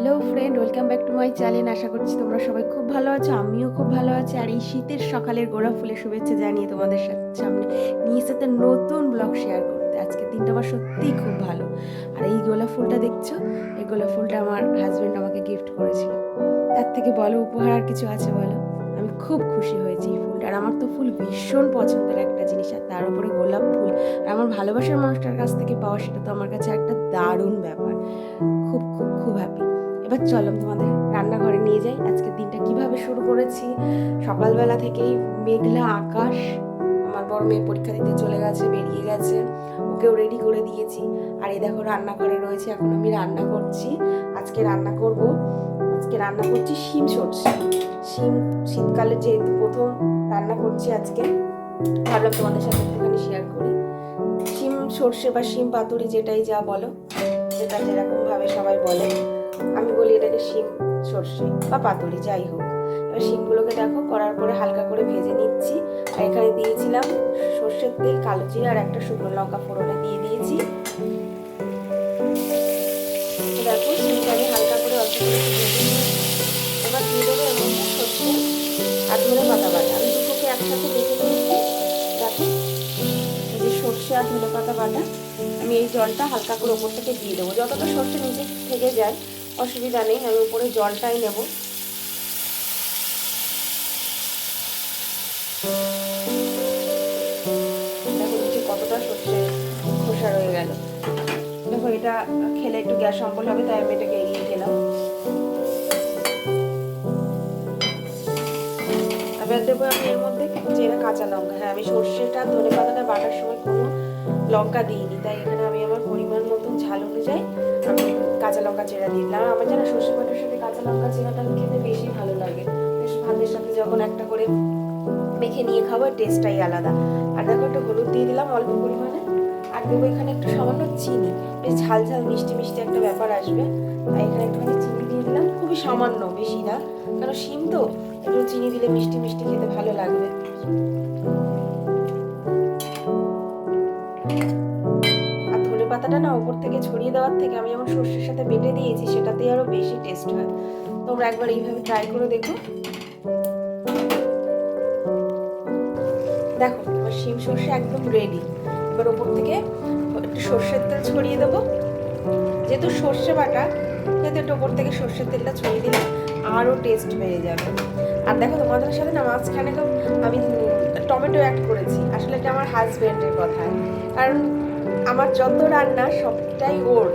Hello friend, welcome back to my channel. আশা করছি তোমরা সবাই খুব ভালো আছো, আমিও খুব ভালো আছি। আর এই শীতের সকালের গোলাপ ফুলের শুভেচ্ছা জানিয়ে তোমাদের সামনে নিয়ে এসেছে নতুন ব্লগ শেয়ার করতে। আজকের দিনটা আমার সত্যিই খুব ভালো। আর এই গোলাপ ফুলটা দেখছো, এই গোলাপ ফুলটা আমার হাজব্যান্ড আমাকে গিফট করেছিল। তার থেকে বলো উপহার আর কিছু আছে বলো? আমি খুব খুশি হয়েছি এই ফুলটা। আর আমার তো ফুল ভীষণ পছন্দের একটা জিনিস, আর তার উপরে গোলাপ ফুল আর আমার ভালোবাসার মানুষটার কাছ থেকে পাওয়া, সেটা তো আমার কাছে একটা দারুণ ব্যাপার। খুব খুব খুব হ্যাপি। এবার চলো তোমাদের রান্নাঘরে নিয়ে যাই। আজকের দিনটা কিভাবে শুরু করেছি। সকালবেলা থেকেই মেঘলা আকাশ। আমার বড় মেয়ে পরীক্ষা দিতে চলে গেছে, বেরিয়ে গেছে, ওকেও রেডি করে দিয়েছি। আর এই দেখো রান্নাঘরে রয়েছে, এখন আমি রান্না করছি। আজকে রান্না করছি শিম সর্ষে। শিম শীতকালে যেহেতু প্রথম রান্না করছি আজকে, ভাবলাম তোমাদের সাথে একটুখানি শেয়ার করি। শিম সর্ষে বা শিম পাতুরি, যেটাই যা বলো, যেটা যেরকম ভাবে সবাই বলে, আমি বলি এটাকে শিম সর্ষে বা পাতুরি, যাই হোক। এবার শিমগুলোকে দেখো করার পরে হালকা করে ভেজে নিচ্ছি। আর এখানে দিয়েছিলাম সর্ষের তেল, কালো জিরা আর একটা শুকনো লঙ্কা ফোড়নে দিয়ে দিয়েছি। দেখো শিমটা আমি হালকা করে অল্প করে ভেজে নিয়েছি। এবার দিয়ে দেবো এর মধ্যে সর্ষে আর ধনে পাতা বাটা। আমি দুটোকে একসাথে বেটে নিয়েছি। দেখো এই যে সর্ষে আর ধনে পাতা বাটা, আমি এই জলটা হালকা করে ওপর থেকে দিয়ে দেবো। যতটা সর্ষে নিচে থেকে যায় অসুবিধা নেই, আমি উপরে জলটাই নেব। দেখো নিচে কতটা সর্ষে খোসা রয়ে গেল। দেখো এটা খেলে একটু গ্যাস অম্বল হবে, তাই আমি এটাকে এড়িয়ে গেলাম। এবার দেবো আমি এর মধ্যে চেরা কাঁচা লঙ্কা। হ্যাঁ, আমি সর্ষেটা ধনে পাতাটা বাটার সময় কোনো লঙ্কা দিইনি, তাই এখানে আমি আমার পরিমাণ মতন ঝাল অনুযায়ী আমি কাঁচা লঙ্কা চেরা দিয়ে দিলাম। আমার যেন সর্ষে বাটার সাথে কাঁচা লঙ্কা চেরাটা খেতে বেশি ভালো লাগে। বেশ ভাতের সাথে যখন একটা করে মেখে নিয়ে খাবো, টেস্টটাই আলাদা। আর দেখো একটু হলুদ দিয়ে দিলাম অল্প পরিমাণে। আর দেবো এখানে একটু সামান্য চিনি, বেশ ঝাল ঝাল মিষ্টি মিষ্টি একটা ব্যাপার আসবে, তাই এখানে একটুখানি চিনি দিয়ে দিলাম, খুবই সামান্য, বেশি না, কারণ শিম তো একটু চিনি দিলে মিষ্টি মিষ্টি খেতে ভালো লাগবে। আর ধনে পাতাটা না উপর থেকে ছড়িয়ে দেওয়ার থেকে আমি যেমন সর্ষের সাথে বেটে দিয়েছি, সেটাতেই আরো বেশি টেস্ট হয়। তোমরা একবার এইভাবে ট্রাই করে দেখো। দেখো আমার শিম সর্ষে একদম রেডি। এবার ওপর থেকে একটু সর্ষের তেল ছড়িয়ে দেবো। যেহেতু সর্ষে বাটা, যেহেতু একটু ওপর থেকে সর্ষের তেলটা ছড়িয়ে দিলে আরও টেস্ট বেড়ে যাবে। আর দেখো তোমাদের সাথে না মাঝখানে আমি টমেটো অ্যাড করেছি, আসলে এটা আমার হাজব্যান্ডের কথা। কারণ আমার যত রান্না সবটাই ওর,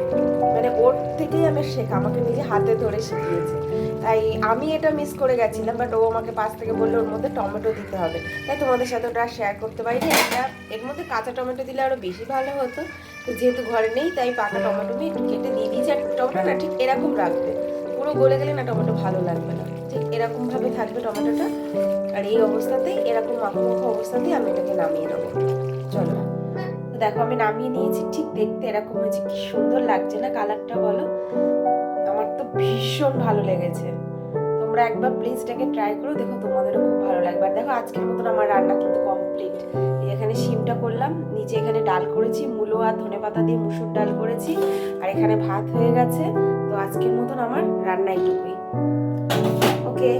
মানে ওর থেকেই আমি শেখা, আমাকে নিজে হাতে ধরে শিখিয়েছে। তাই আমি এটা মিস করে গেছিলাম, বাট ও আমাকে পাশ থেকে বললো ওর মধ্যে টমেটো দিতে হবে, তাই তোমাদের সাথে ওটা শেয়ার করতে পারিনি। এটা এর মধ্যে কাঁচা টমেটো দিলে আরও বেশি ভালো হতো, তো যেহেতু ঘরে নেই তাই পাকা টমেটো আমি একটু কেটে দিয়ে দিয়েছি। আর টমেটো না ঠিক এরকম রাখবে, পুরো গলে গেলে না টমেটো ভালো লাগবে না, ঠিক এরকমভাবে থাকবে টমেটোটা। আর এই অবস্থাতেই, এরকম মাখো মাখো অবস্থাতেই আমি এটাকে নামিয়ে নেবো। চলো দেখো আমি নামিয়ে নিয়েছি, ঠিক দেখতে এরকম হয়েছে, কি সুন্দর লাগছে না কালারটা বলো? আমার তো ভীষণ ভালো লেগেছে। তোমরা একবার প্লিজ এটাকে ট্রাই করো, দেখো তোমাদেরও খুব ভালো লাগবে। আর দেখো আজকের মতন আমার রান্না কিন্তু কমপ্লিট। এখানে শিমটা করলাম, নিচে এখানে ডাল করেছি, মূলো আর ধনেপাতা দিয়ে মুসুর ডাল করেছি, আর এখানে ভাত হয়ে গেছে। তো আজকের মতন আমার রান্না এইটুকুই। ওকে,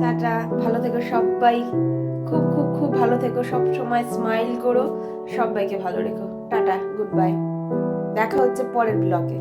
টাটা, ভালো থেকো সবাই, খুব খুব খুব ভালো থেকো, সব সময় স্মাইল করো, সবাইকে ভালো রেখো। টাটা, গুড বাই, দেখা হচ্ছে পরের ব্লগে।